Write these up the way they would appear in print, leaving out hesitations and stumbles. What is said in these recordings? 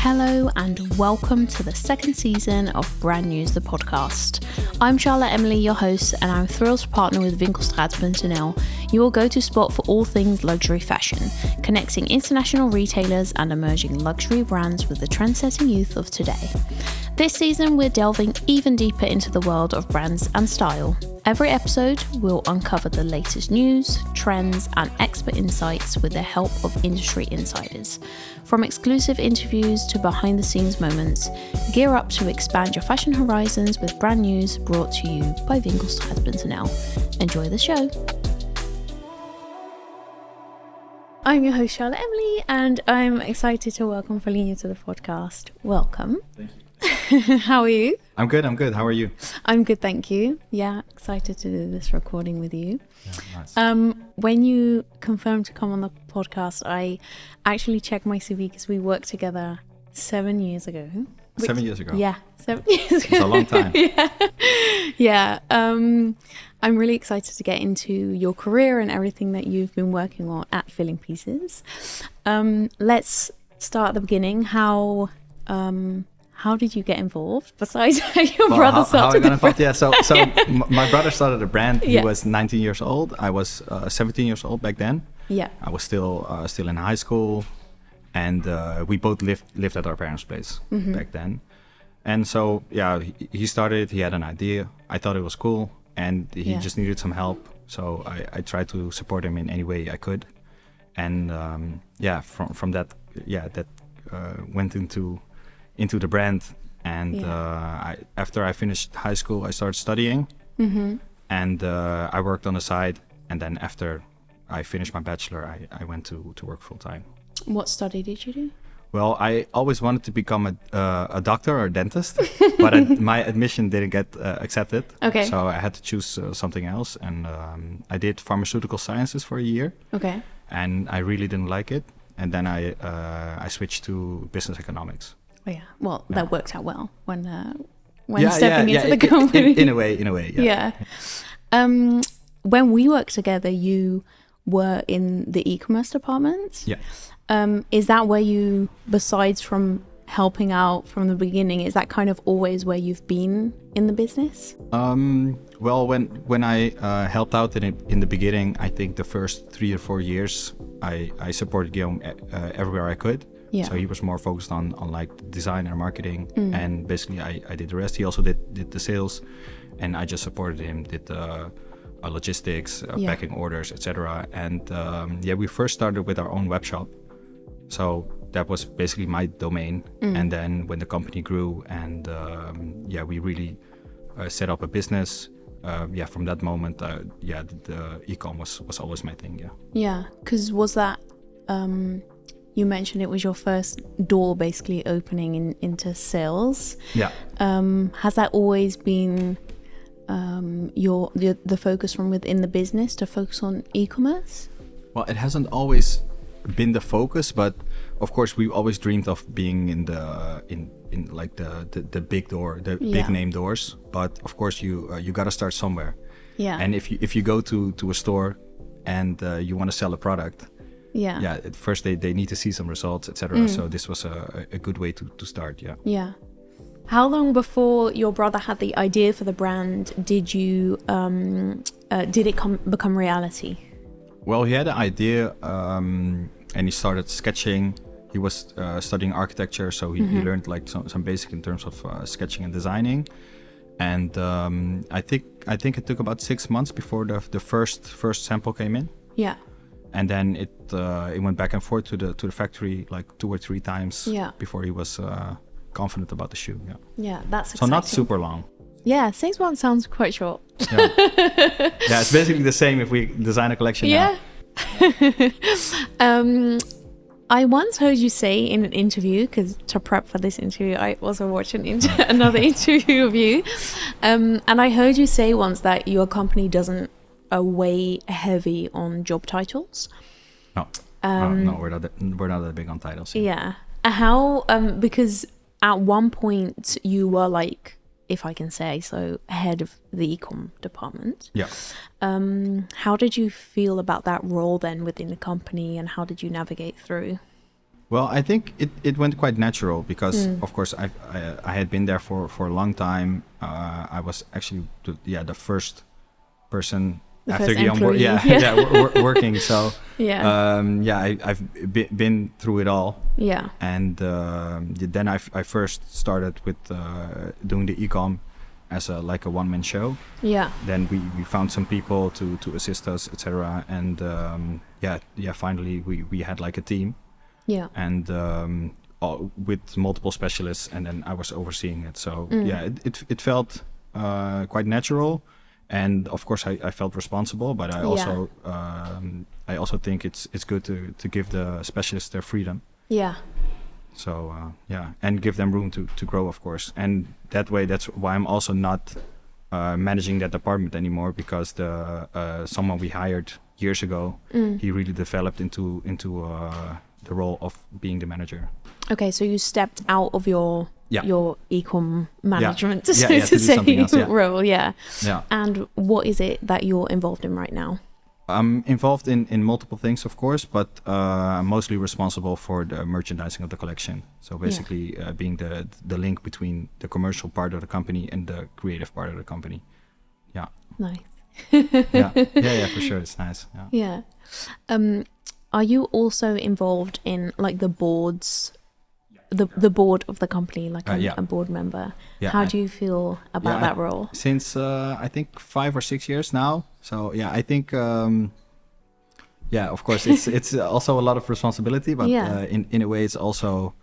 Hello and welcome to the second season of Brand News, the podcast. I'm Charlotte Emily, your host, and I'm thrilled to partner with Winkelstraat.nl, your go-to spot for all things luxury fashion, connecting international retailers and emerging luxury brands with the trend-setting youth of today. This season, we're delving even deeper into the world of brands and style. Every episode, we'll uncover the latest news, trends, and expert insights with the help of industry insiders. From exclusive interviews to behind-the-scenes moments, gear up to expand your fashion horizons with Brand News brought to you by Winkelstraat.nl. Enjoy the show. I'm your host, Charlotte Emily, and I'm excited to welcome Paulinho to the podcast. Welcome. Thank you. How are you? I'm good. How are you? I'm good, thank you. Yeah, excited to do this recording with you. Yeah, nice. When you confirmed to come on the podcast, I actually checked my CV because we worked together 7 years ago. 7 years ago? Yeah, 7 years ago. It's a long time. Yeah. I'm really excited to get into your career and everything that you've been working on at Filling Pieces. Let's start at the beginning. How did you get involved? Besides your brother started the brand. Yeah, so my brother started a brand. He was 19 years old. I was 17 years old back then. Yeah. I was still in high school, and we both lived at our parents' place back then. And so yeah, he started. He had an idea. I thought it was cool, and he just needed some help. So I tried to support him in any way I could. And from that went into the brand, and after I finished high school, I started studying, and I worked on the side. And then after I finished my bachelor, I went to work full time. What study did you do? Well, I always wanted to become a doctor or a dentist, but my admission didn't get accepted. Okay. So I had to choose something else, and I did pharmaceutical sciences for a year. Okay. And I really didn't like it, and then I switched to business economics. Oh yeah. Well, that worked out well when stepping into the company. In a way, yeah. When we worked together, you were in the ecommerce department. Yeah. Is that where you, besides from helping out from the beginning, is that kind of always where you've been in the business? Well, when I helped out in the beginning, I think the first 3 or 4 years, I supported Guillaume everywhere I could. Yeah. So he was more focused on like design and marketing, and basically I did the rest. He also did the sales, and I just supported him, did the logistics, packing orders, etc. And we first started with our own web shop. So that was basically my domain. And then when the company grew and we really set up a business, from that moment, the e-com was always my thing. Yeah, because was that... you mentioned it was your first door basically opening into sales. Yeah. Has that always been the focus from within the business to focus on e-commerce? Well, it hasn't always been the focus, but of course we always dreamed of being in like the big door, the big name doors. But of course you got to start somewhere. Yeah. And if you go to a store and you want to sell a product, at first they need to see some results, etc. So this was a good way to start. Yeah. How long before your brother had the idea for the brand did you did it become reality? Well, he had an idea, and he started sketching. He was studying architecture, so he learned like some basic in terms of sketching and designing. And I think it took about 6 months before the first sample came in. Yeah. And then it went back and forth to the factory like 2 or 3 times before he was confident about the shoe. Yeah, that's exciting. So not super long. Yeah, 6 months sounds quite short. Yeah, it's basically the same if we design a collection now. I once heard you say in an interview, because to prep for this interview, I also watched another interview of you, and I heard you say once that your company doesn't weigh heavy on job titles. No, we're not that big on titles. Yeah. How? Because at one point you were like, if I can say so, head of the e-com department. Yeah. How did you feel about that role then within the company, and how did you navigate through? Well, I think it went quite natural because, of course, I had been there for a long time. I was actually the first person after Guillaume working. So I've been through it all. Yeah. And then I first started with doing the e-com as a one-man show. Yeah. Then we found some people to assist us, etc. And finally we had like a team. Yeah. And with multiple specialists, and then I was overseeing it. So it felt quite natural. And of course, I felt responsible, but I also think it's good to give the specialists their freedom. Yeah. So and give them room to grow, of course. And that way, that's why I'm also not managing that department anymore, because someone we hired years ago, he really developed into the role of being the manager. Okay, so you stepped out of your e-com management, so to say, role. Yeah. And what is it that you're involved in right now? I'm involved in multiple things, of course, but I'm mostly responsible for the merchandising of the collection. So basically being the link between the commercial part of the company and the creative part of the company. Yeah. Nice. yeah, for sure. It's nice. Yeah. Are you also involved in like the boards, the board of the company, like a board member? Yeah, How do you feel about that role? Since I think 5 or 6 years now. So I think of course it's also a lot of responsibility, but in a way it's also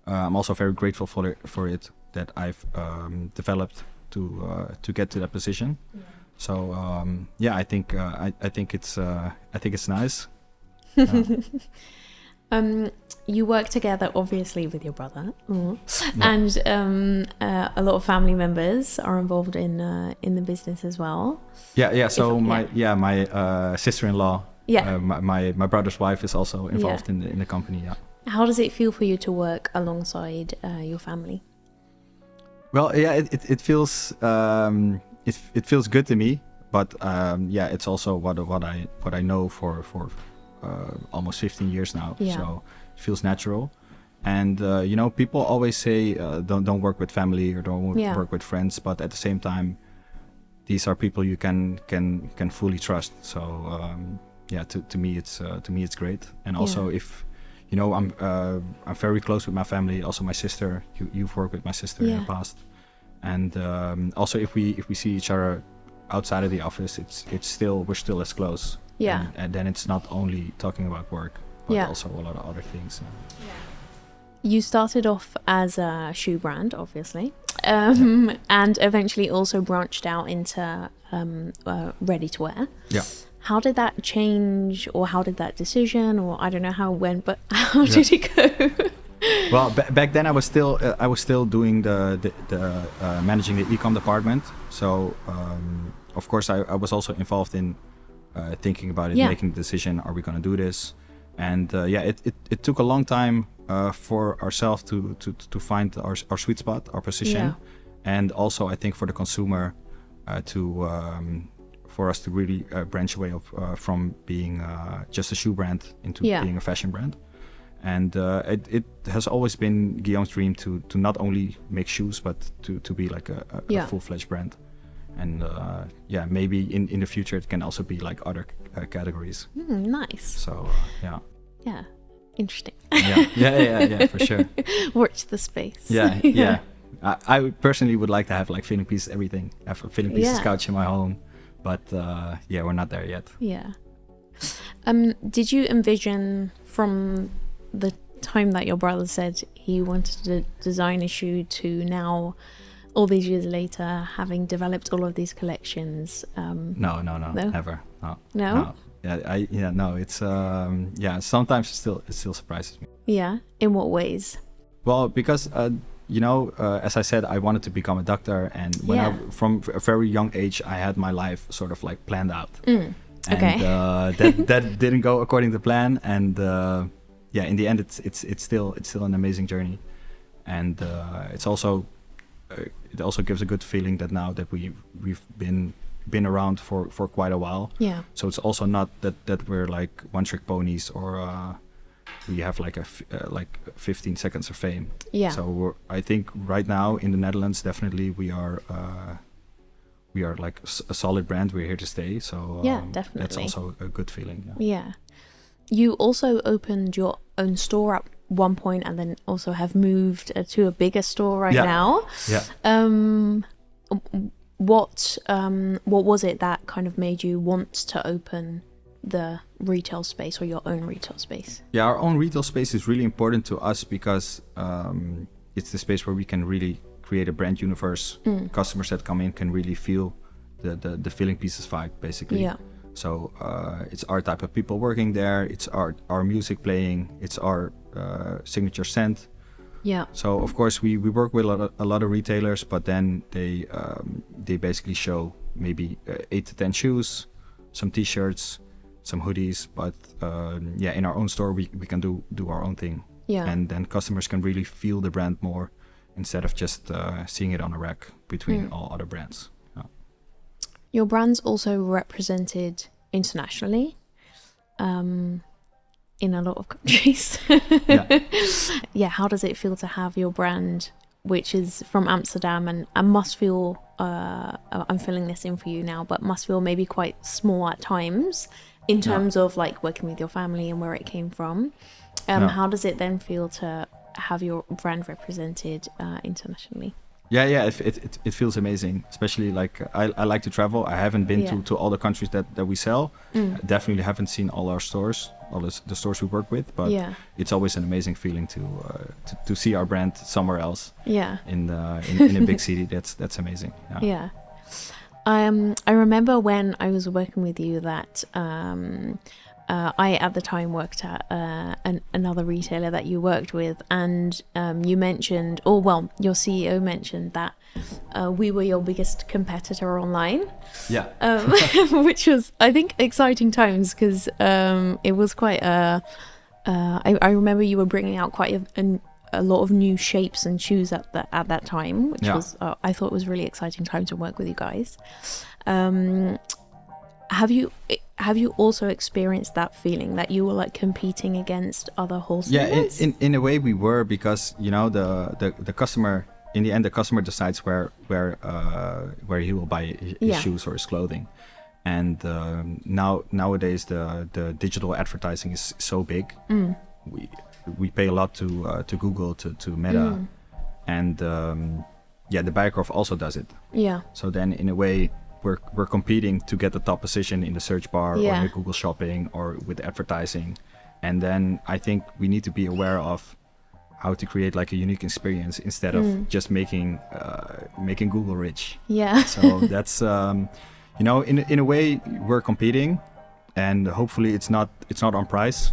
I'm also very grateful for it that I've developed to get to that position. Yeah. So I think it's nice. You work together obviously with your brother, and a lot of family members are involved in the business as well. So my sister-in-law, my brother's wife, is also involved in the company. How does it feel for you to work alongside your family? Well, it feels it feels good to me, but it's also what I know for almost 15 years now. So it feels natural. And people always say don't work with family or don't work with friends, but at the same time these are people you can fully trust. So to me it's great. And also if I'm very close with my family. Also my sister, you've worked with my sister in the past. And also if we see each other outside of the office, we're still as close. Yeah. And then it's not only talking about work, but also a lot of other things. You started off as a shoe brand, obviously, and eventually also branched out into ready-to-wear. Yeah. How did that change, or how did that decision, or I don't know how it went, but how did it go? Well, back then I was still doing the managing the e-com department. So of course I was also involved in thinking about it, making the decision, are we going to do this? And it took a long time for ourselves to find our sweet spot, our position, and also I think for the consumer for us to really branch away from being just a shoe brand into being a fashion brand. And it has always been Guillaume's dream to not only make shoes, but to be like a full-fledged brand. And maybe in the future it can also be like other categories. Nice. So yeah, interesting. Yeah, for sure. Watch the space. Yeah. I personally would like to have like filling pieces, everything. Have a filling pieces couch in my home, but we're not there yet. Yeah. Did you envision from the time that your brother said he wanted to design a shoe to now, all these years later, having developed all of these collections? No, never. No. Yeah, no. It's sometimes it still surprises me. Yeah. In what ways? Well, because as I said, I wanted to become a doctor, and from a very young age, I had my life sort of like planned out. And that didn't go according to plan, and in the end, it's still an amazing journey, and it also gives a good feeling that now that we've been around for quite a while. Yeah. So it's also not that we're like one trick ponies, or we have like like 15 seconds of fame. Yeah. So I think right now in the Netherlands, definitely we are like a solid brand. We're here to stay. So definitely. That's also a good feeling. Yeah. You also opened your own store at one point, and then also have moved to a bigger store now. Yeah. What was it that kind of made you want to open the retail space, or your own retail space? Yeah, our own retail space is really important to us because it's the space where we can really create a brand universe. Customers that come in can really feel the Filling Pieces vibe, basically. Yeah. So it's our type of people working there. It's our music playing. It's our signature scent. Yeah. So of course we work with a lot of retailers, but then they basically show maybe 8 to 10 shoes, some T-shirts, some hoodies. But in our own store we can do our own thing. Yeah. And then customers can really feel the brand more instead of just seeing it on a rack between all other brands. Your brand's also represented internationally, in a lot of countries. Yeah. How does it feel to have your brand, which is from Amsterdam, and must feel, I'm filling this in for you now, but must feel maybe quite small at times in terms of like working with your family and where it came from. How does it then feel to have your brand represented internationally? Yeah, it feels amazing. Especially like I like to travel. I haven't been to all the countries that we sell. Definitely haven't seen all our stores, all the stores we work with. But it's always an amazing feeling to see our brand somewhere else. Yeah. In a big city. That's amazing. Yeah. I remember when I was working with you that I at the time worked at another retailer that you worked with, and you mentioned, your CEO mentioned that we were your biggest competitor online. Yeah. Which was, I think, exciting times because it was quite I remember you were bringing out quite a lot of new shapes and shoes at that time, which was I thought was really exciting time to work with you guys. Have you also experienced that feeling that you were like competing against other wholesalers? Yeah, in a way we were, because the customer, in the end the customer decides where he will buy his shoes or his clothing. And nowadays the digital advertising is so big. We pay a lot to Google, to Meta, and the Bijenkorf also does it. Yeah. So then in a way we're competing to get the top position in the search bar or in the Google Shopping or with advertising. And then I think we need to be aware of how to create like a unique experience instead of just making Google rich. Yeah. So that's in a way we're competing, and hopefully it's not on price.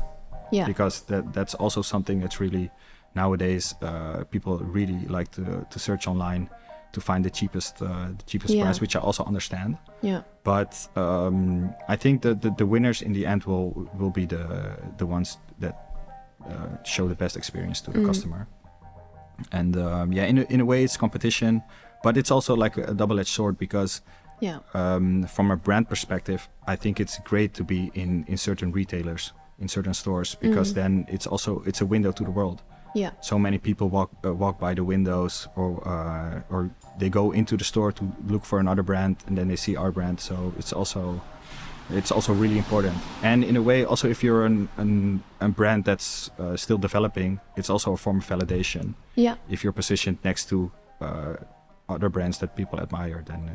Yeah. Because that's also something that's really nowadays people really like to search online to find the cheapest price, which I also understand. Yeah. But I think that the winners in the end will be the ones that show the best experience to the customer. And in a way it's competition, but it's also like a double-edged sword, because from a brand perspective, I think it's great to be in certain retailers, in certain stores, because then it's a window to the world. Yeah. So many people walk by the windows, or they go into the store to look for another brand, and then they see our brand. So it's also really important. And in a way, also if you're a brand that's still developing, it's also a form of validation. Yeah. If you're positioned next to other brands that people admire, then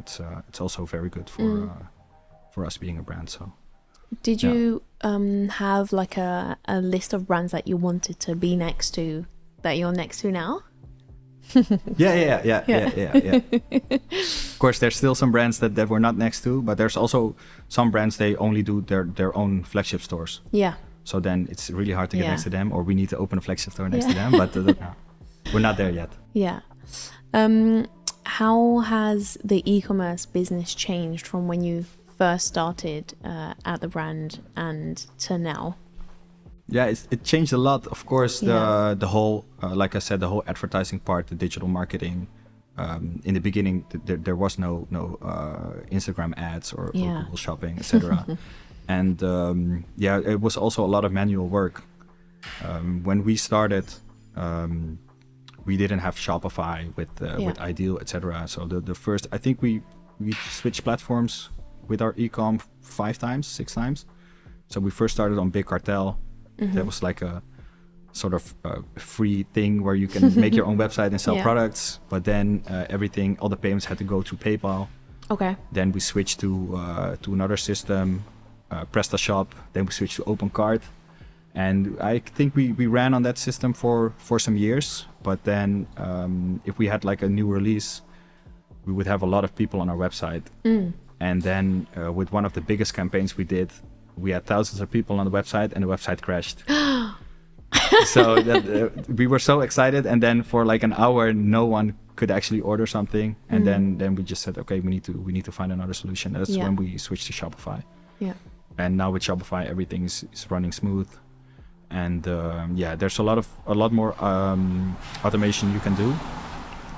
it's also very good for us being a brand. So. Did you have like a list of brands that you wanted to be next to, that you're next to now? Yeah. Of course, there's still some brands that we're not next to, but there's also some brands, they only do their own flagship stores. Yeah. So then it's really hard to get next to them, or we need to open a flagship store next to them, but we're not there yet. Yeah. How has the e-commerce business changed from when you first started at the brand and to now? Yeah, it changed a lot. Of course, the whole, like I said, the whole advertising part, the digital marketing. In the beginning, there was no Instagram ads or Google Shopping, etc. And it was also a lot of manual work. When we started, we didn't have Shopify with Ideal, etc. So the first, I think we switched platforms with our e-com 6 times. So we first started on Big Cartel. That was like a sort of free thing where you can make your own website and sell products. But then all the payments had to go through PayPal. Okay. Then we switched to another system, PrestaShop. Then we switched to OpenCart. And I think we ran on that system for some years. But then if we had like a new release, we would have a lot of people on our website. And then with one of the biggest campaigns we did, we had thousands of people on the website and the website crashed. So we were so excited. And then for like an hour, no one could actually order something. And then we just said, okay, we need to find another solution. That's when we switched to Shopify. Yeah. And now with Shopify, everything is running smooth. And there's a lot more automation you can do.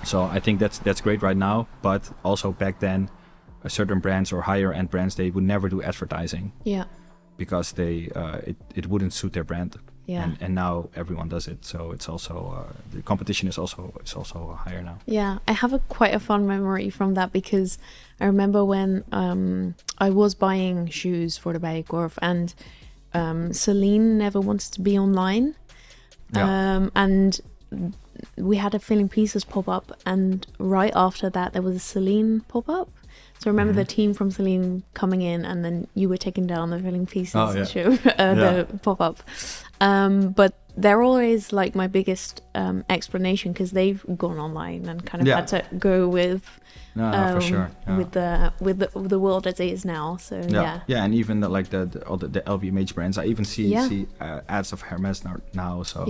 So I think that's great right now. But also back then, certain brands or higher end brands, they would never do advertising. Yeah. Because it wouldn't suit their brand. Yeah. And now everyone does it. So it's also the competition is also higher now. Yeah, I have quite a fun memory from that, because I remember when I was buying shoes for the Bijenkorf, and Celine never wanted to be online. Yeah. And we had a Filling Pieces pop-up, and right after that there was a Celine pop-up. So I remember the team from Celine coming in, and then you were taking down the Filling Pieces show, the pop-up. But they're always like my biggest explanation, because they've gone online and kind of had to go with for sure. with the world as it is now. So and even all the LVMH brands, I even see ads of Hermes now. So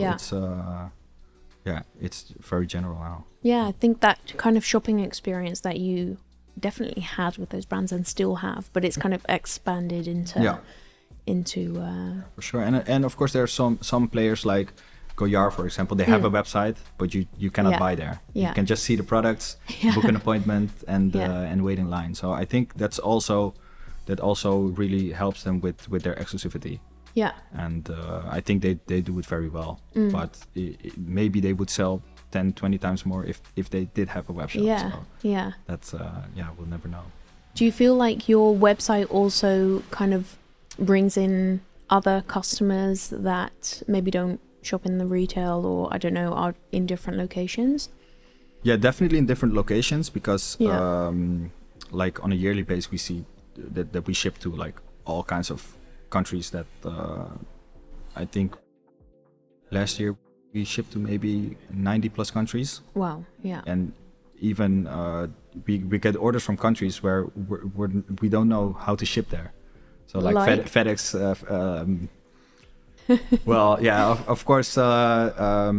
it's very general now. Yeah, I think that kind of shopping experience that you definitely had with those brands and still have, but it's kind of expanded into for sure. And of course there are some players like Goyard, for example. They have a website, but you cannot buy there. You can just see the products, book an appointment, and wait in line. So I think that also really helps them with their exclusivity. Yeah. And I think they do it very well. But maybe they would sell 10-20 times more if they did have a website. So that's we'll never know. Do you feel like your website also kind of brings in other customers that maybe don't shop in the retail, or I don't know, are in different locations? Yeah, definitely in different locations, because like on a yearly basis we see that we ship to like all kinds of countries that I think last year we shipped to maybe 90 plus countries. Wow. Yeah. And even we get orders from countries where we don't know how to ship there. So like FedEx. Well, yeah, of course. A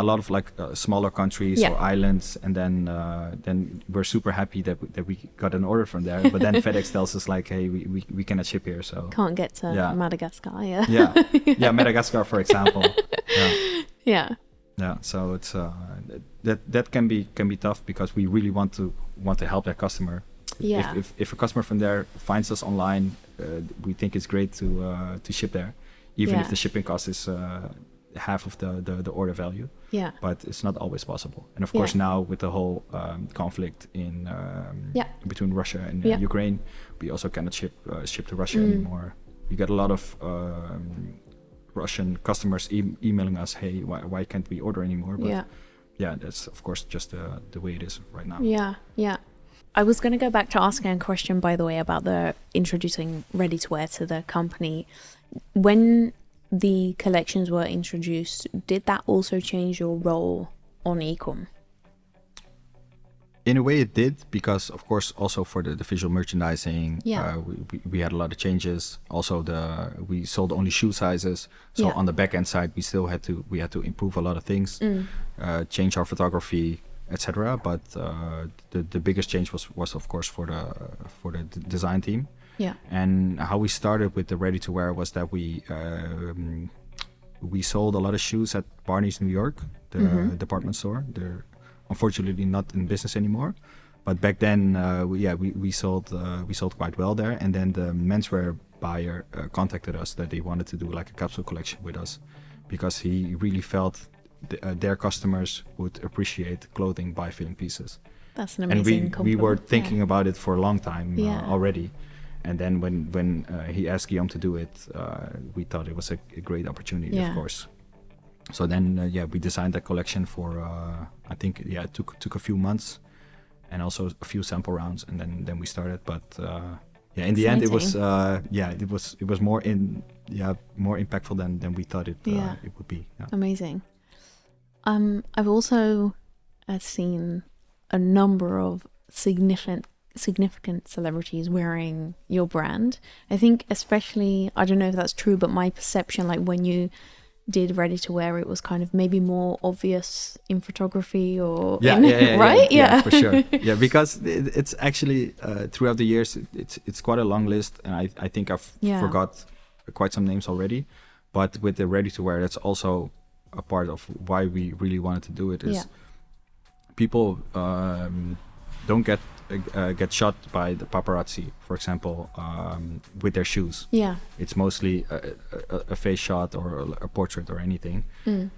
lot of like smaller countries or islands, and then we're super happy that we got an order from there. But then FedEx tells us like, hey, we cannot ship here, so can't get to Madagascar. Yeah, Madagascar, for example. Yeah. So it's that can be tough, because we really want to help that customer. Yeah. If a customer from there finds us online, we think it's great to ship there, even if the shipping cost is half of the order value. Yeah. But it's not always possible. And of course now with the whole conflict in between Russia and Ukraine, we also cannot ship to Russia anymore. We get a lot of Russian customers emailing us, hey, why can't we order anymore? But that's of course just the way it is right now. Yeah. I was going to go back to asking a question, by the way, about the introducing ready-to-wear to the company. When the collections were introduced, did that also change your role on ecom? In a way it did, because of course also for the visual merchandising, we had a lot of changes. Also we sold only shoe sizes, so on the back end side we had to improve a lot of things, change our photography, etc. But the biggest change was of course for the design team. Yeah. And how we started with the ready to wear was that we sold a lot of shoes at Barney's New York, the department store. They're unfortunately not in business anymore, but back then we sold quite well there. And then the menswear buyer contacted us that they wanted to do like a capsule collection with us, because he really felt their customers would appreciate clothing by filling pieces. That's an amazing and compliment. we were thinking about it for a long time already. And then when he asked Guillaume to do it, we thought it was a great opportunity, of course. So then, we designed that collection for, I think, it took a few months and also a few sample rounds, and then we started. But in the end, it was more more impactful than we thought it would be. Yeah. Amazing. I've also seen a number of significant celebrities wearing your brand. I think especially, I don't know if that's true, but my perception, like when you did ready to wear, it was kind of maybe more obvious in photography or right? Yeah, for sure. Yeah, because it's actually throughout the years it's quite a long list, and I think I've forgot quite some names already. But with the ready to wear, that's also a part of why we really wanted to do it. Is people don't get shot by the paparazzi, for example, with their shoes. Yeah, it's mostly a face shot or a portrait or anything.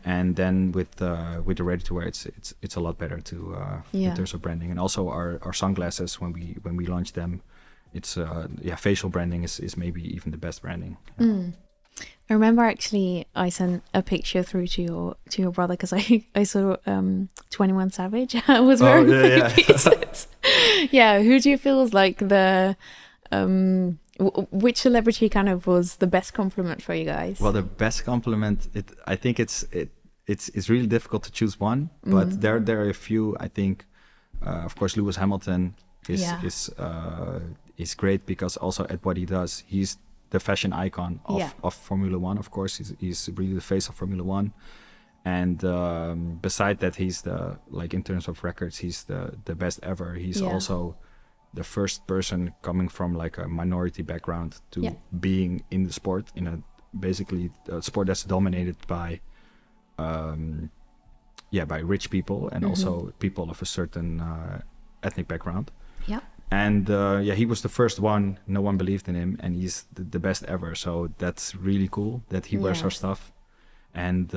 And then with the ready to wear, it's a lot better to in terms of branding. And also our sunglasses, when we launch them, it's facial branding is maybe even the best branding. I remember actually I sent a picture through to your brother because I saw 21 Savage. I was wearing three pieces. Yeah, who do you feel is like the which celebrity kind of was the best compliment for you guys? Well, the best compliment, I think it's really difficult to choose one, but there are a few. I think, of course, Lewis Hamilton is great because also at what he does, he's the fashion icon of Formula One. Of course, he's really the face of Formula One. And beside that, he's in terms of records, he's the best ever. He's also the first person coming from like a minority background to being in the sport, in basically a sport that's dominated by rich people and also people of a certain ethnic background. Yeah. And he was the first one. No one believed in him, and he's the best ever. So that's really cool that he wears our stuff. And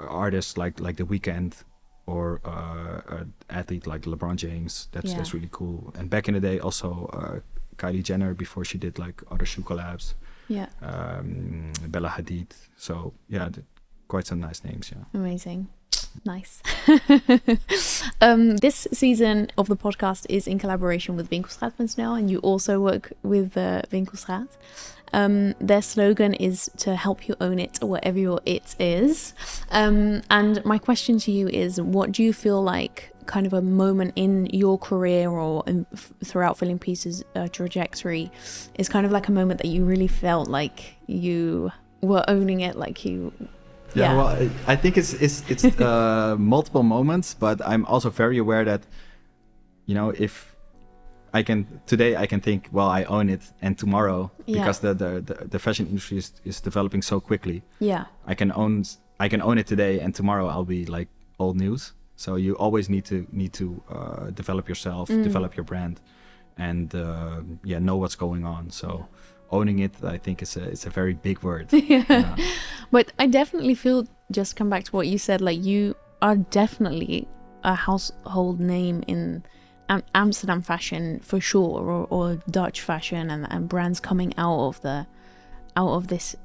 artists like The Weeknd or an athlete like LeBron James. That's really cool. And back in the day, also Kylie Jenner before she did like other shoe collabs. Yeah. Bella Hadid. So quite some nice names. Yeah. Amazing. Nice. This season of the podcast is in collaboration with Winkelstraat.nl, and you also work with Winkelstraat. Their slogan is to help you own it, whatever your it is. And my question to you is, what do you feel like kind of a moment in your career or throughout Filling Pieces trajectory is kind of like a moment that you really felt like you were owning it, like you... Yeah, well, I think it's multiple moments, but I'm also very aware that, if I can think, well, I own it, and tomorrow, because the fashion industry is developing so quickly, I can own it today, and tomorrow I'll be like old news. So you always need to develop yourself, develop your brand, and know what's going on. So. Owning it, I think it's a very big word. But I definitely feel, just come back to what you said, like you are definitely a household name in Amsterdam fashion for sure, or Dutch fashion, and brands coming out of this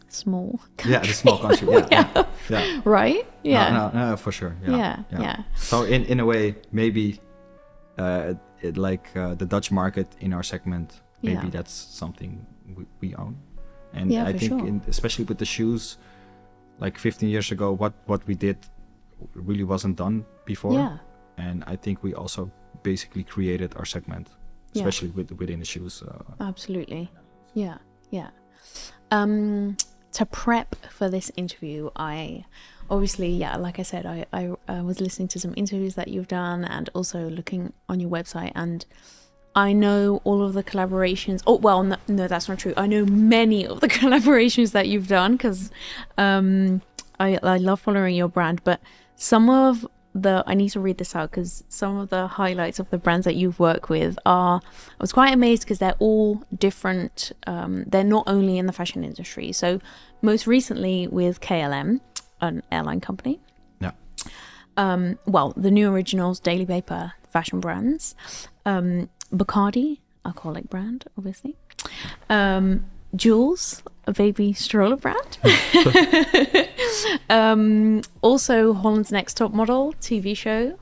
small country. The small country. Yeah. Right? Yeah. No, for sure. Yeah. So in a way, maybe the Dutch market in our segment. Maybe that's something we own. And I think, sure. Especially with the shoes, like 15 years ago, what we did really wasn't done before. Yeah. And I think we also basically created our segment, especially within the shoes. Absolutely. Yeah. To prep for this interview, I obviously, like I said, I was listening to some interviews that you've done and also looking on your website, and I know all of the collaborations. Oh, well, no, that's not true. I know many of the collaborations that you've done because I love following your brand. But some of I need to read this out because some of the highlights of the brands that you've worked with I was quite amazed because they're all different. They're not only in the fashion industry. So most recently with KLM, an airline company. Yeah. The New Originals, Daily Paper, fashion brands. Bacardi, alcoholic brand, obviously. Jules, a baby stroller brand. Also Holland's Next Top Model TV show,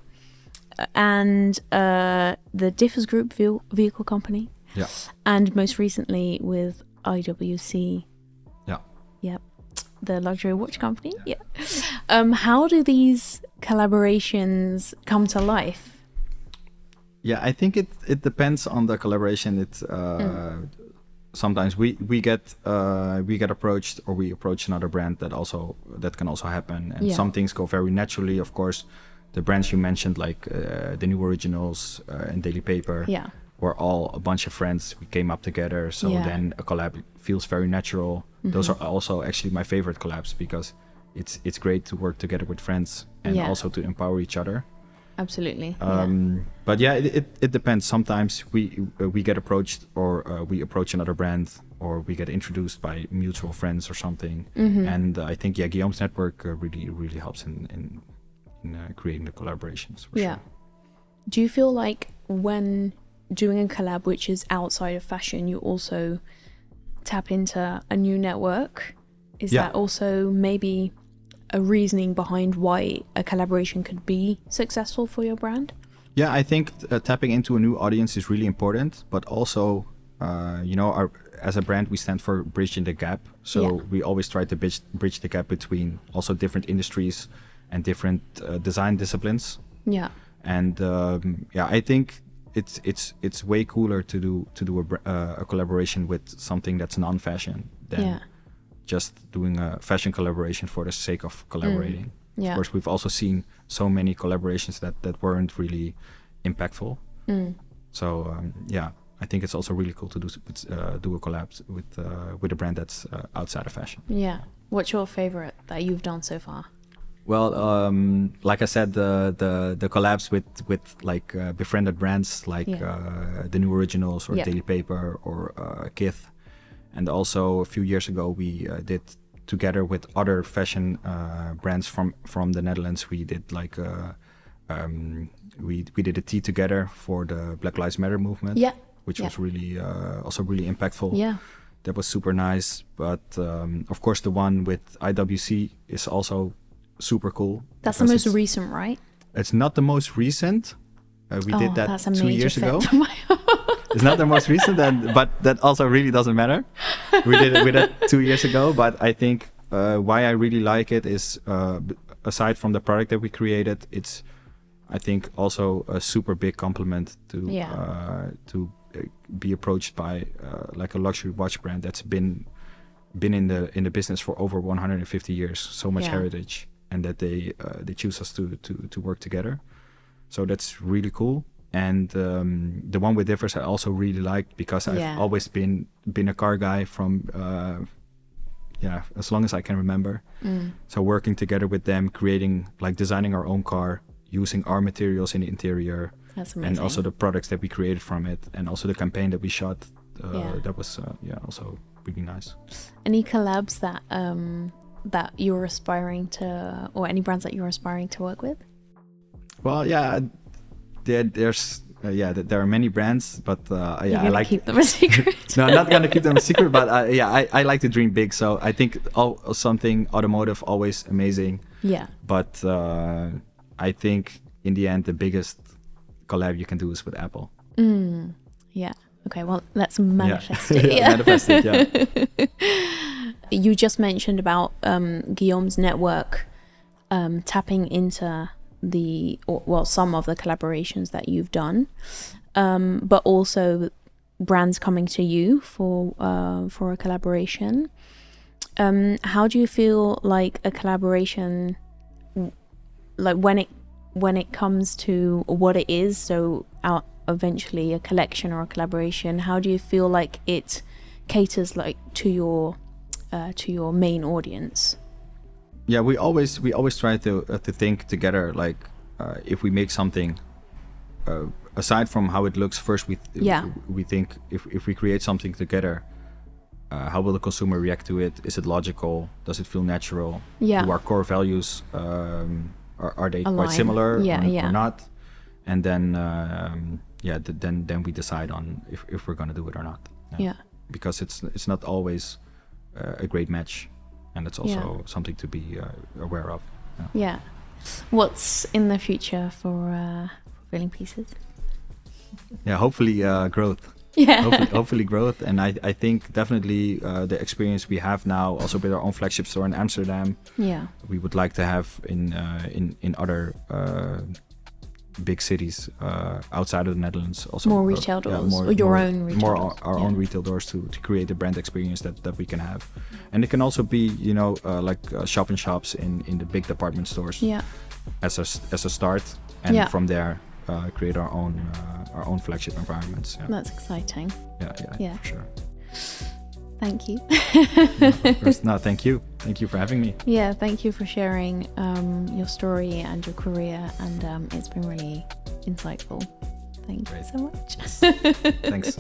and the Differs Group vehicle company. Yeah. And most recently with IWC. Yeah. Yep. The luxury watch company. Yeah. How do these collaborations come to life? Yeah, I think it depends on the collaboration. It's sometimes we get approached, or we approach another brand that can also happen, and some things go very naturally. Of course, the brands you mentioned, like the New Originals and Daily Paper, we're all a bunch of friends. We came up together, so then a collab feels very natural. Those are also actually my favorite collabs because it's great to work together with friends and also to empower each other. Absolutely. But yeah, it depends. Sometimes we get approached, or we approach another brand, or we get introduced by mutual friends or something. And I think Guillaume's network really helps in creating the collaborations. For sure. Do you feel like when doing a collab which is outside of fashion, you also tap into a new network? Is that also maybe a reasoning behind why a collaboration could be successful for your brand? Yeah, I think tapping into a new audience is really important, but also, as a brand, we stand for bridging the gap. So we always try to bridge the gap between also different industries and different design disciplines. Yeah. And I think it's way cooler to do a collaboration with something that's non-fashion than just doing a fashion collaboration for the sake of collaborating. Of course, we've also seen so many collaborations that weren't really impactful. So I think it's also really cool to do a collab with a brand that's outside of fashion. Yeah. What's your favorite that you've done so far? Well, like I said, the collabs with like befriended brands like the New Originals or Daily Paper or Kith. And also a few years ago, we did together with other fashion brands from the Netherlands. We did like we did a tea together for the Black Lives Matter movement, which was really also really impactful. Yeah, that was super nice. But of course, the one with IWC is also super cool. That's the most recent, right? It's not the most recent. We did that 2 years ago. It's not the most recent, but that also really doesn't matter. We did it 2 years ago, but I think why I really like it is, aside from the product that we created, it's, I think, also a super big compliment to be approached by like a luxury watch brand that's been in the business for over 150 years, so much heritage, and that they choose us to work together. So that's really cool. And the one with Differs I also really liked because I've always been a car guy from as long as I can remember. So working together with them, designing our own car, using our materials in the interior, and also the products that we created from it, and also the campaign that we shot. That was also really nice. Any collabs that you're aspiring to, or any brands that you're aspiring to work with? Well, there are many brands, but I like keep them a secret. No, I'm not gonna keep them a secret, but I like to dream big. So I think something automotive always amazing. Yeah. But I think in the end, the biggest collab you can do is with Apple. Yeah. Okay. Well, let's manifest it. Manifest it. Yeah. You just mentioned about Guillaume's network tapping into some of the collaborations that you've done, but also brands coming to you for a collaboration. How do you feel like a collaboration, like when it comes to what it is, so eventually a collection or a collaboration, how do you feel like it caters like to your main audience? Yeah, we always try to think together, like if we make something, aside from how it looks, first we think if we create something together, how will the consumer react to it? Is it logical? Does it feel natural? Yeah. Do our core values are they Align. quite similar or not? And then then we decide on if we're going to do it or not. Yeah. Because it's not always a great match, and it's also something to be aware of. Yeah. What's in the future for Filling Pieces? Yeah, hopefully growth. Yeah. hopefully growth, and I think definitely the experience we have now, also with our own flagship store in Amsterdam. Yeah. We would like to have in other big cities outside of the Netherlands, also more retail doors, or your own retail doors. Our own retail doors to create a brand experience that we can have, and it can also be like shop in shops in the big department stores. Yeah. As a start, and from there create our own flagship environments. Yeah. That's exciting. Yeah, for sure. Thank you. No, thank you. Thank you for having me. Yeah, thank you for sharing your story and your career, and it's been really insightful. Thank you so much. Thanks.